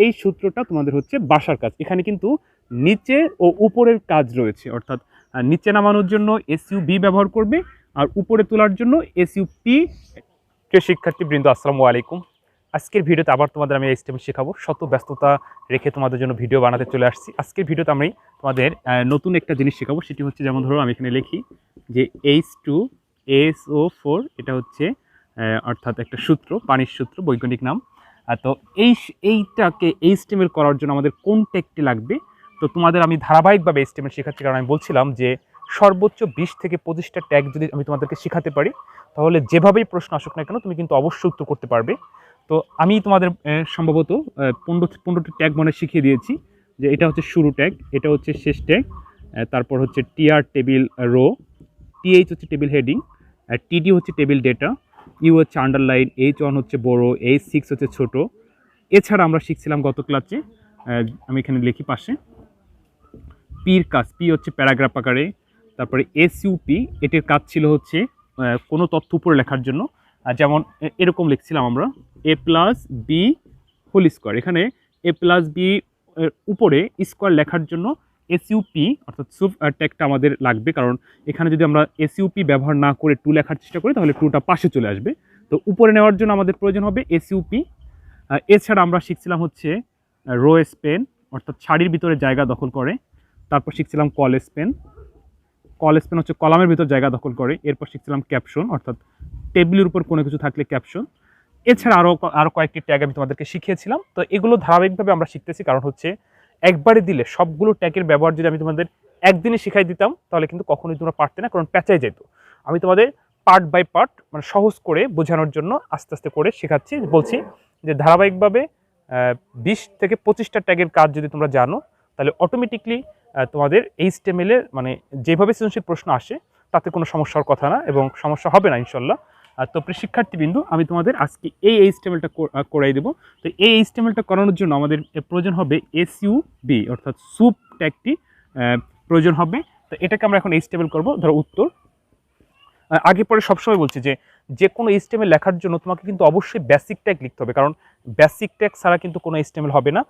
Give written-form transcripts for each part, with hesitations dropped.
এই সূত্রটা তোমাদের হচ্ছে বাসার কাজ। এখানে কিন্তু নিচে ও উপরের কাজ রয়েছে, অর্থাৎ নিচে নামানোর জন্য এসইউবি ব্যবহার করবে আর উপরে তোলার জন্য এসইউপি। প্রিয় শিক্ষার্থীবৃন্দ, আসসালামু আলাইকুম। আজকের ভিডিওতে আবার তোমাদের আমি এইচটিএমএল শেখাবো। শত ব্যস্ততা রেখে তোমাদের জন্য ভিডিও বানাতে চলে আসছি। আজকের ভিডিওতে আমি তোমাদের নতুন একটা জিনিস শেখাবো, সেটি হচ্ছে যেমন ধরো আমি এখানে লিখি যে H2SO4, এটা হচ্ছে অর্থাৎ একটা সূত্র, পানির সূত্র, বৈজ্ঞানিক নাম। তো এইটাকে এইচটিএমএল করার জন্য আমাদের কোন ট্যাগটি লাগবে। তো তোমাদের আমি ধারাবাহিকভাবে এইচটিএমএল শেখাচ্ছি, কারণ আমি বলছিলাম যে সর্বোচ্চ 20 থেকে 25টা ট্যাগ যদি আমি তোমাদেরকে শেখাতে পারি, তাহলে যেভাবেই প্রশ্ন আসুক না কেন তুমি কিন্তু অবশ্যই উত্তর করতে পারবে। তো আমি তোমাদের সম্ভবত 15টি ট্যাগ মনে শিখিয়ে দিয়েছি, যে এটা হচ্ছে শুরু ট্যাগ, এটা হচ্ছে শেষ ট্যাগ, তারপর হচ্ছে টিআর টেবিল রো, টিএইচ হচ্ছে টেবিল হেডিং, টিডি হচ্ছে টেবিল ডেটা, ইউ হচ্ছে আন্ডারলাইন, H1 হচ্ছে বড়, H6 হচ্ছে ছোট। এছাড়া আমরা শিখছিলাম গত ক্লাসে, আমি এখানে লিখি পাশে, পির কাজ, পি হচ্ছে প্যারাগ্রাফ আকারে। তারপরে এসইউপি, এটির কাজ ছিল হচ্ছে কোনো তথ্য উপরে লেখার জন্য, যেমন এরকম লিখছিলাম আমরা A+B হোল স্কোয়ার। এখানে A+B উপরে স্কোয়ার লেখার জন্য এসইউপি অর্থাৎ সুপ ট্যাগটা আমাদের লাগবে, কারণ এখানে যদি আমরা এসইউপি ব্যবহার না করে 2 লেখার চেষ্টা করি তাহলে 2টা পাশে চলে আসবে। তো উপরে নেওয়ার জন্য আমাদের প্রয়োজন হবে এসইউপি। এছাড়া আমরা শিখছিলাম হচ্ছে রো স্পেন, অর্থাৎ সারির ভিতরে জায়গা দখল করে। তারপর শিখছিলাম কল স্পেন, কল স্পেন হচ্ছে কলামের ভিতর জায়গা দখল করে। এরপর শিখছিলাম ক্যাপশন, অর্থাৎ টেবিলের উপর কোনো কিছু থাকলে ক্যাপশন। এছাড়া আরও কয়েকটি ট্যাগ আমি তোমাদেরকে শিখিয়েছিলাম। তো এগুলো ধারাবাহিকভাবে আমরা শিখতেছি, কারণ হচ্ছে একবারে দিলে সবগুলো ট্যাগের ব্যবহার যদি আমি তোমাদের একদিনে শিখাই দিতাম তাহলে কিন্তু কখনোই তোমরা পারতে না, কারণ প্যাঁচাই যেত। আমি তোমাদের পার্ট বাই পার্ট, মানে সহজ করে বোঝানোর জন্য আস্তে আস্তে করে শেখাচ্ছি। বলছি যে ধারাবাহিকভাবে 20 থেকে 25টা ট্যাগের কাজ যদি তোমরা জানো, তাহলে অটোমেটিকলি তোমাদের এইচটিএমএল এর মানে যেভাবে সৃজনশীল প্রশ্ন আসে তাতে কোনো সমস্যার কথা না, এবং সমস্যা হবে না ইনশাল্লাহ। তো প্রিয় শিক্ষার্থীবৃন্দু, আমি তোমাদের আজকে এই এইচটিএমএলটা করাই দেবো। তো এই এইচটিএমএলটা করানোর জন্য আমাদের প্রয়োজন হবে এসইউবি, অর্থাৎ সুপ ট্যাগটি প্রয়োজন হবে। তো এটাকে আমরা এখন এইচটিএমএল করবো। ধরো উত্তর, আগে পরে সবসময় বলছি যে কোনো এইচটিএমএল লেখার জন্য তোমাকে কিন্তু অবশ্যই বেসিক ট্যাগ লিখতে হবে, কারণ বেসিক ট্যাগ ছাড়া কিন্তু কোনো এইচটিএমএল হবে না।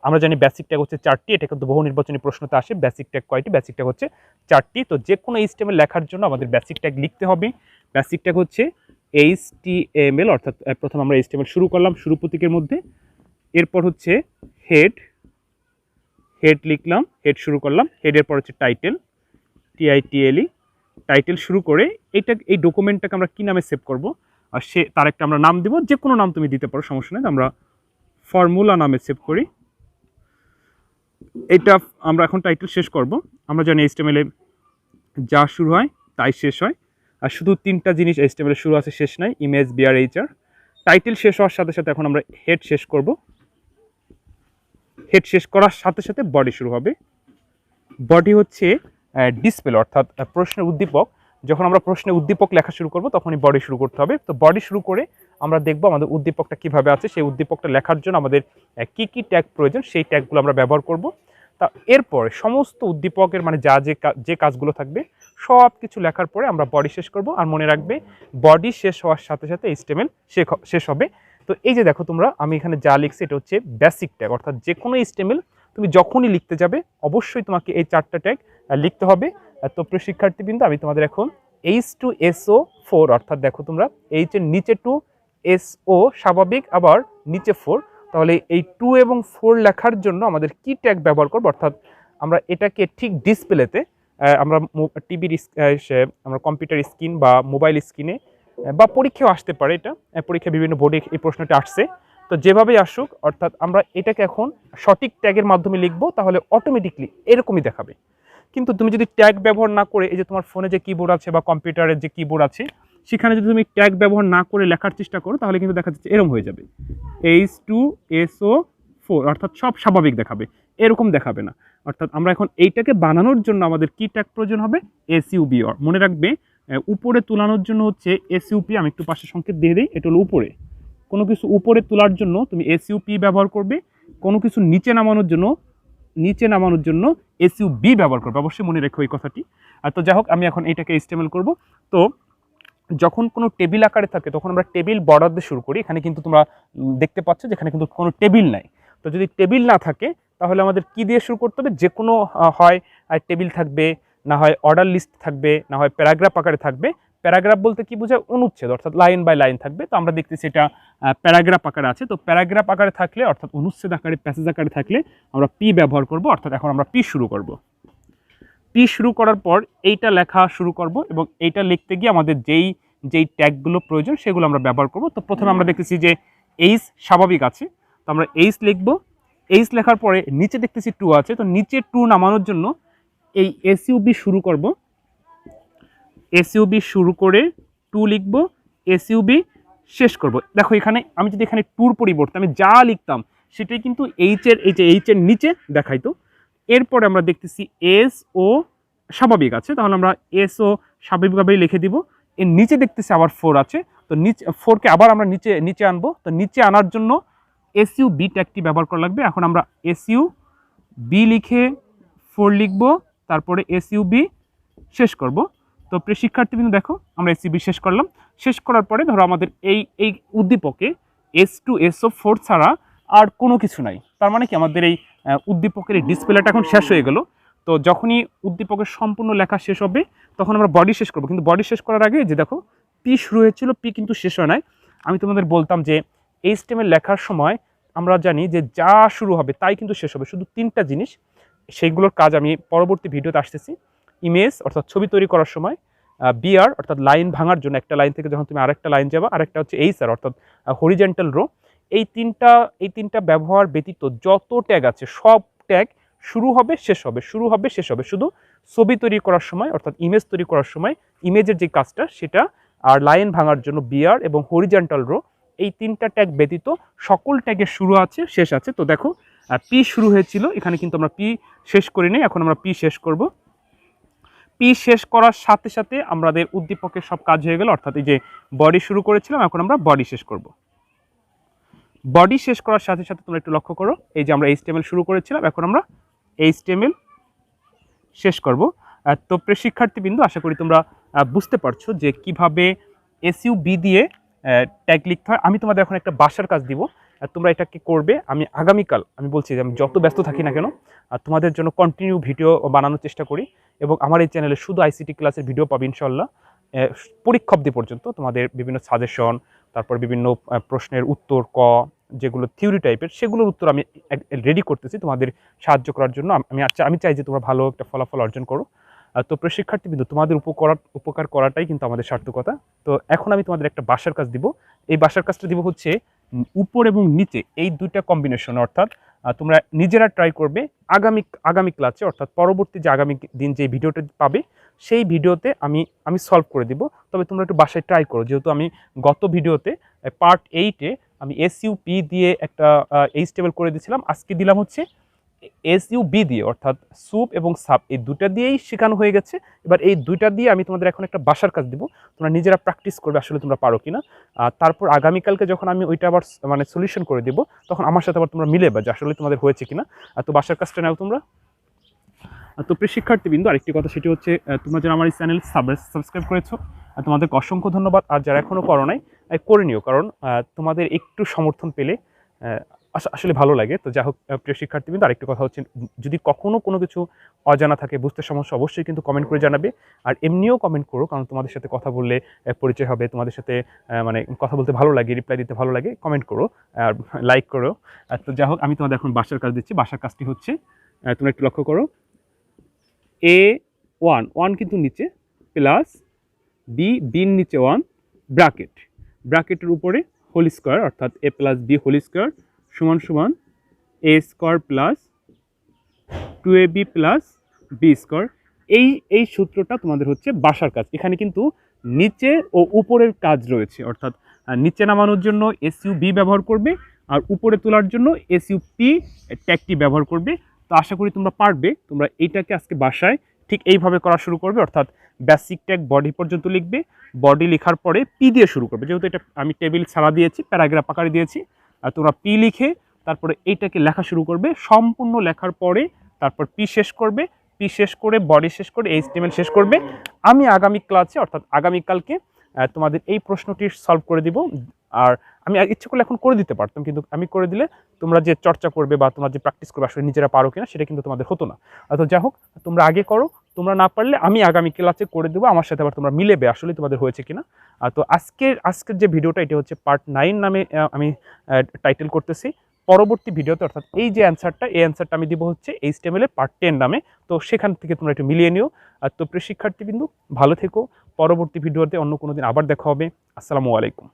আমরা জানি বেসিক ট্যাগ হচ্ছে 4টি, এটা কিন্তু বহু নির্বাচনী প্রশ্নতে আসে। বেসিক ট্যাগ কয়টি? বেসিক ট্যাগ হচ্ছে 4টি। তো যে কোনো এইচটিএমএল লেখার জন্য আমাদের বেসিক ট্যাগ লিখতে হবে। বেসিক ট্যাগ হচ্ছে HTML, অর্থাৎ প্রথম আমরা HTML শুরু করলাম শুরু প্রতীকের মধ্যে। এরপর হচ্ছে হেড লিখলাম, হেড শুরু করলাম। হেডের পর হচ্ছে টাইটেল, TITLE, টাইটেল শুরু করে এই ডকুমেন্টটাকে আমরা কি নামে সেভ করব, আর তার একটা আমরা নাম দেব। যে কোনো নাম তুমি দিতে পারো, সমস্যা নেই। আমরা ফর্মুলা নামে সেভ করি। এটা আমরা এখন টাইটেল শেষ করব। আমরা জানি HTML এ যা শুরু হয় তাই শেষ হয়, আর শুধু 3টা জিনিস HTML এর শুরু আছে, শেষ নাই, ইমেজ, বিআর, এইচআর। টাইটেল শেষ হওয়ার সাথে সাথে এখন আমরা হেড শেষ করব। হেড শেষ করার সাথে সাথে বডি শুরু হবে। বডি হচ্ছে ডিসপ্লে, অর্থাৎ প্রশ্নের উদ্দীপক। যখন আমরা প্রশ্নের উদ্দীপক লেখা শুরু করব তখনই বডি শুরু করতে হবে। তো বডি শুরু করে আমরা দেখব আমাদের উদ্দীপকটা কিভাবে আছে। সেই উদ্দীপকটা লেখার জন্য আমাদের কি কি ট্যাগ প্রয়োজন, সেই ট্যাগগুলো আমরা ব্যবহার করব। তা এরপরে সমস্ত উদ্দীপকের মানে যে কাজগুলো থাকবে সব কিছু লেখার পরে আমরা বডি শেষ করব। আর মনে রাখবে, বডি শেষ হওয়ার সাথে সাথে HTML শেষ হবে। তো এই যে দেখো তোমরা, আমি এখানে যা লিখছি এটা হচ্ছে বেসিক ট্যাগ, অর্থাৎ যে কোনো HTML তুমি যখনই লিখতে যাবে অবশ্যই তোমাকে এই 4টা ট্যাগ লিখতে হবে। তো প্রিয় শিক্ষার্থীবৃন্দ, আমি তোমাদের এখন H2SO4, অর্থাৎ দেখো তোমরা H এর নিচে 2, SO স্বাভাবিক, আবার নিচে 4, তাহলে এই 2 এবং 4 লেখার জন্য আমাদের কি ট্যাগ ব্যবহার করব, অর্থাৎ আমরা এটাকে ঠিক ডিসপ্লেতে, আমরা টিভির আমরা কম্পিউটার স্ক্রিন বা মোবাইল স্ক্রিনে বা পরীক্ষাও আসতে পারে, এটা পরীক্ষা বিভিন্ন বোর্ডে এই প্রশ্নটা আসছে। তো যেভাবেই আসুক, অর্থাৎ আমরা এটাকে এখন সঠিক ট্যাগের মাধ্যমে লিখবো, তাহলে অটোমেটিকলি এরকমই দেখাবে। কিন্তু তুমি যদি ট্যাগ ব্যবহার না করে, এই যে তোমার ফোনে যে কিবোর্ড আছে বা কম্পিউটারের যে কিবোর্ড আছে, সেখানে যদি তুমি ট্যাগ ব্যবহার না করে লেখার চেষ্টা করো তাহলে কিন্তু দেখা যাচ্ছে এরকম হয়ে যাবে, H2SO4, অর্থাৎ সব স্বাভাবিক দেখাবে, এরকম দেখাবে না। অর্থাৎ আমরা এখন এইটাকে বানানোর জন্য আমাদের কি ট্যাগ প্রয়োজন হবে? এসইউবি। মনে রাখবে, উপরে তোলানোর জন্য হচ্ছে এসইউপি। আমি একটু পাশে সংকেত দিয়ে দিই, এটা হলো উপরে। কোনো কিছু উপরে তোলার জন্য তুমি এসইউপি ব্যবহার করবে, কোনো কিছু নিচে নামানোর জন্য এসইউবি ব্যবহার করবে। অবশ্যই মনে রেখো এই কথাটি। তো যাই হোক, আমি এখন এটাকে HTML করব। তো যখন কোনো টেবিল আকারে থাকে তখন আমরা টেবিল বর্ডার দিয়ে শুরু করি। এখানে কিন্তু তোমরা দেখতে পাচ্ছ যে এখানে কিন্তু কোনো টেবিল নাই। তো যদি টেবিল না থাকে তাহলে আমাদের কি দিয়ে শুরু করতে হবে, যে কোনো হয় টেবিল থাকবে, না হয় অর্ডার লিস্ট থাকবে, না হয় প্যারাগ্রাফ আকারে থাকবে। প্যারাগ্রাফ বলতে কি বোঝায়, অনুচ্ছেদ, অর্থাৎ লাইন বাই লাইন থাকবে। তো আমরা দেখতেছি এটা প্যারাগ্রাফ আকারে আছে। তো প্যারাগ্রাফ আকারে থাকলে অর্থাৎ অনুচ্ছেদ আকারে, প্যাসেজ আকারে থাকলে আমরা পি ব্যবহার করব। অর্থাৎ এখন আমরা পি শুরু করব। পি শুরু করার পর এইটা লেখা শুরু করব এবং এইটা লিখতে গিয়ে আমাদের যেই ট্যাগগুলো প্রয়োজন সেগুলো আমরা ব্যবহার করব। তো প্রথমে আমরা দেখতেছি যে এইচ স্বাভাবিক আছে, তো আমরা এইচ লিখব। এইচ লেখার পরে নিচে দেখতেছি টু আছে, তো নিচে টু নামানোর জন্য এই এসইউবি শুরু করব। এসইউবি শুরু করে টু লিখব, এসইউবি শেষ করব। দেখো এখানে আমি যদি এখানে টুর পরিবর্তে আমি যা লিখতাম সেটাই কিন্তু এইচের নিচে দেখাইতো। এরপরে আমরা দেখতেছি এস ও স্বাভাবিক আছে, তাহলে আমরা এস ও স্বাভাবিকভাবেই লিখে দিব। এর নিচে দেখতেছি আবার ফোর আছে, তো নিচে ফোরকে আবার আমরা নিচে আনবো। তো নিচে আনার জন্য এসইউ বি ট্যাগটি ব্যবহার করা লাগবে। এখন আমরা এসইউ বি লিখে ফোর লিখব, তারপরে এসইউ বি শেষ করব। তো প্রিয় শিক্ষার্থীবৃন্দ দেখো আমরা এসইউবি শেষ করলাম। শেষ করার পরে ধরো আমাদের এই উদ্দীপকে S2 SO4 ছাড়া আর কোনো কিছু নাই। তার মানে কি আমাদের এই উদ্দীপকের এই ডিসপ্লেটা এখন শেষ হয়ে গেল। তো যখনই উদ্দীপকের সম্পূর্ণ লেখা শেষ হবে তখন আমরা বডি শেষ করব। কিন্তু বডি শেষ করার আগে যে দেখো পি শুরু হয়েছিল, পি কিন্তু শেষ হয় নাই। আমি তোমাদের বলতাম যে HTML লেখার সময় আমরা জানি যে যা শুরু হবে তাই কিন্তু শেষ হবে, শুধু তিনটা জিনিস, সেইগুলোর কাজ আমি পরবর্তী ভিডিওতে আসতেছি। ইমেজ অর্থাৎ ছবি তৈরি করার সময়, বিআর অর্থাৎ লাইন ভাঙার জন্য, একটা লাইন থেকে যখন তুমি আরেকটা লাইন যাবা, আরেকটা হচ্ছে এইচআর অর্থাৎ হরিজেন্টাল রো। এই তিনটা ব্যবহার ব্যতীত যত ট্যাগ আছে সব ট্যাগ শুরু হবে শেষ হবে, শুরু হবে শেষ হবে। শুধু ছবি তৈরি করার সময় অর্থাৎ ইমেজ তৈরি করার সময় ইমেজের যে কাজটা সেটা, আর লাইন ভাঙার জন্য বিআর এবং হরিজেন্টাল রো, এই তিনটা ট্যাগ ব্যতীত সকল ট্যাগের শুরু আছে শেষ আছে। তো দেখো পি শুরু হয়েছিল, এখানে কিন্তু আমরা পি শেষ করি নাই, এখন আমরা পি শেষ করব। পি শেষ করার সাথে সাথে আমাদের উদ্দীপকের সব কাজ হয়ে গেল, অর্থাৎ এই যে বডি শুরু করেছিলাম এখন আমরা বডি শেষ করব। বডি শেষ করার সাথে সাথে তোমরা একটু লক্ষ্য করো, এই যে আমরা HTML শুরু করেছিলাম এখন আমরা HTML শেষ করব। তো প্রিয় শিক্ষার্থীবৃন্দ আশা করি তোমরা বুঝতে পারছো যে কিভাবে এসইউবি দিয়ে ট্যাগ লিখতে হয়। আমি তোমাদের এখন একটা বাসার কাজ দিব, তোমরা এটাকে করবে। আমি আগামীকাল, আমি বলছি যে আমি যত ব্যস্ত থাকি না কেন তোমাদের জন্য কন্টিনিউ ভিডিও বানানোর চেষ্টা করি, এবং আমার এই চ্যানেলে শুধু আইসিটি ক্লাসের ভিডিও পাবে ইনশাল্লাহ। পরীক্ষা অবধি পর্যন্ত তোমাদের বিভিন্ন সাজেশন, তারপর বিভিন্ন প্রশ্নের উত্তর যেগুলো থিওরি টাইপের সেগুলোর উত্তর আমি রেডি করতেছি তোমাদের সাহায্য করার জন্য। আমি চাই যে তোমরা ভালো একটা ফলাফল অর্জন করো। তো প্রিয় শিক্ষার্থীবৃন্দ তোমাদের উপকার করাটাই কিন্তু আমাদের সার্থকতা। তো এখন আমি তোমাদের একটা বাসার কাজ দিব। এই বাসার কাজটা দিব হচ্ছে উপর এবং নিচে এই দুইটা কম্বিনেশন, অর্থাৎ তোমরা নিজেরা ট্রাই করবে। আগামী ক্লাসে অর্থাৎ পরবর্তী যে আগামী দিন যে ভিডিওটা পাবে সেই ভিডিওতে আমি সলভ করে দিব। তবে তোমরা একটু বাসায় ট্রাই করো, যেহেতু আমি গত ভিডিওতে পার্ট 8-এ আমি এসইউপি দিয়ে একটা HTML করে দিয়েছিলাম, আজকে দিলাম হচ্ছে এসইউবি দিয়ে, অর্থাৎ সুপ এবং সাব এই দুটা দিয়েই শেখানো হয়ে গেছে। এবার এই দুইটা দিয়ে আমি তোমাদের এখন একটা বাসার কাজ দিব, তোমরা নিজেরা প্র্যাকটিস করবে আসলে তোমরা পারো কিনা। তারপর আগামীকালকে যখন আমি ওইটা আবার মানে সলিউশন করে দেবো তখন আমার সাথে আবার তোমরা মিলেবে যে আসলে তোমাদের হয়েছে কিনা। তো বাসার কাজটা নাও তোমরা। তো প্রিয় শিক্ষার্থীবৃন্দ আরেকটি কথা, সেটি হচ্ছে তোমরা যারা আমার এই চ্যানেল সাবস্ক্রাইব করেছো তোমাদেরকে অসংখ্য ধন্যবাদ। আর যারা এখনও করো নাই করে নিও, কারণ তোমাদের একটু সমর্থন পেলে আসলে ভালো লাগে। তো যাই হোক প্রিয় শিক্ষার্থীবৃন্দ আরেকটি কথা হচ্ছে, যদি কখনো কোনো কিছু অজানা থাকে, বুঝতে সমস্যা, অবশ্যই কিন্তু কমেন্ট করে জানাবে। আর এমনিও কমেন্ট করো, কারণ তোমাদের সাথে কথা বললে পরিচয় হবে, তোমাদের সাথে মানে কথা বলতে ভালো লাগে, রিপ্লাই দিতে ভালো লাগে। কমেন্ট করো আর লাইক করো। তো যাই হোক আমি তোমাদের এখন বাসার কাজ দিচ্ছি। বাসার কাজটি হচ্ছে তোমরা একটু লক্ষ্য করো, A1 কিন্তু নিচে, প্লাস বির নিচে 1 ব্র্যাকেটের উপরে হোল স্কোয়ার, অর্থাৎ A plus B whole square সমান A square plus 2AB plus B square. এই সূত্রটা তোমাদের হচ্ছে বাসার কাজ। এখানে কিন্তু নিচে ও উপরের কাজ রয়েছে, অর্থাৎ নিচে নামানোর জন্য SUB ব্যবহার করবে আর উপরে তোলার জন্য SUP ট্যাগটি ব্যবহার করবে। তো আশা করি তোমরা পারবে। তোমরা এইটাকে আজকে বাসায় ঠিক এইভাবে করা শুরু করবে, অর্থাৎ বেসিক ট্যাগ বডি পর্যন্ত লিখবে, বডি লেখার পরে পি দিয়ে শুরু করবে, যেহেতু এটা আমি টেবিল ছাড়া দিয়েছি, প্যারাগ্রাফ আকারে দিয়েছি। আর তোমরা পি লিখে তারপরে এইটাকে লেখা শুরু করবে, সম্পূর্ণ লেখার পরে তারপর পি শেষ করবে, পি শেষ করে বডি শেষ করে HTML শেষ করবে। আমি আগামী ক্লাসে অর্থাৎ আগামীকালকে তোমাদের এই প্রশ্নটি সলভ করে দিব। আর আমি ইচ্ছে করলে এখন করে দিতে পারতাম, কিন্তু আমি করে দিলে তোমরা যে চর্চা করবে বা তোমরা যে প্র্যাকটিস করবে আসলে নিজেরা পারো কিনা সেটা কিন্তু তোমাদের হতো না। তো যাই হোক, তোমরা আগে করো, তোমরা না পারলে আমি আগামী ক্লাসে করে দেবো, আমার সাথে আবার তোমরা মিলেবে আসলে তোমাদের হয়েছে কিনা। তো আজকের যে ভিডিওটা এটা হচ্ছে পার্ট 9 নামে আমি টাইটেল করতেছি। পরবর্তী ভিডিওতে অর্থাৎ এই যে অ্যান্সারটা, এই অ্যান্সারটা আমি দিব হচ্ছে HTML এর পার্ট 10 নামে। তো সেখান থেকে তোমরা একটু মিলিয়ে নিও। তো প্রিয় শিক্ষার্থী বিন্দু, ভালো থেকো। পরবর্তী ভিডিওতে অন্য কোনো দিন আবার দেখা হবে। আসসালামু আলাইকুম।